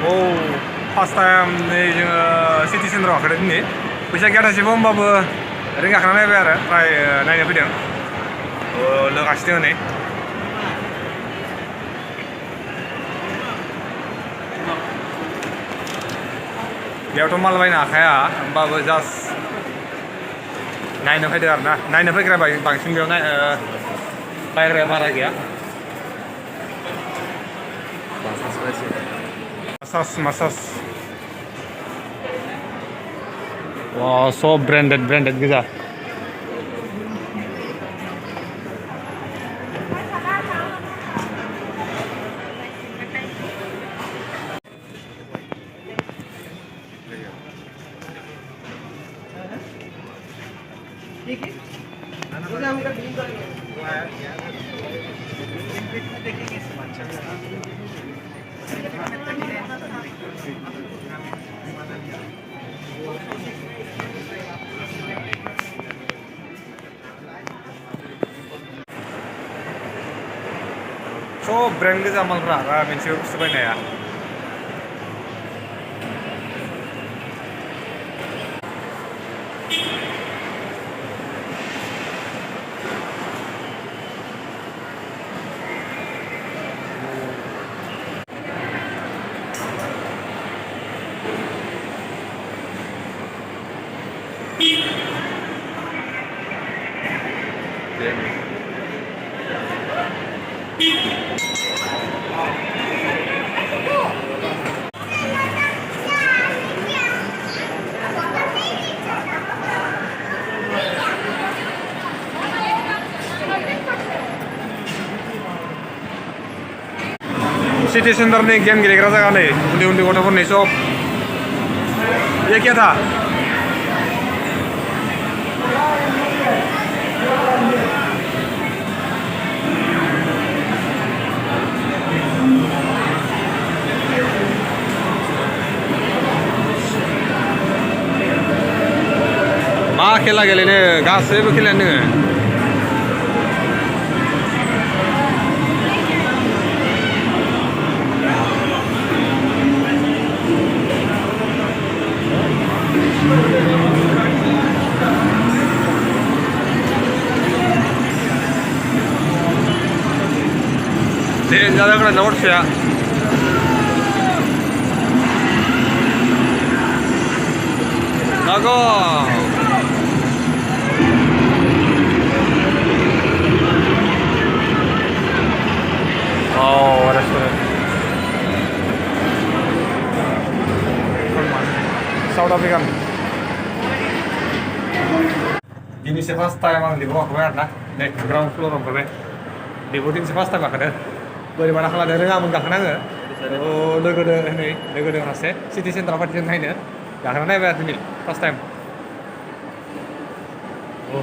औ first time नै जोङो सिटि सेन्टाराव गाखोदों दिनै फैसा गैया थाइसेबो होमबाबो ओरैनो गाखोना नायबाय आरो ट्राय नायनो फैदों लोगासिनो नै बेयावथ' माल बायनो हाखाया होमबाबो जास्ट नायनो फैदों आरो ना नायनो फैग्रा बांसिन बेयाव बायग्राया बारा गैया मासाज Wow, so branded goजा सब ब्रेन्ड गोजा मालफ्रा मोनसेबो बुस्थु बायनो हाया सिटि सेन्टारनि गेम गेलेग्रा जायगा नै उन्दै गथ'फोरनि सब ये क्या था मा खेला गेलेनो गासैबो खेलायानो दोङो Jalan ke nomor saya. Nago. Oh, restoran. South African. Ini sih first time ang di bawah kemarin nah, nih ground floor ang kemarin. Di bawah sih first time akan Bagaimana kalau ada orang menggakan aja? Oh, logo deh rasa. City Center apa di sana ini? Gakan aja berarti first time. Oh.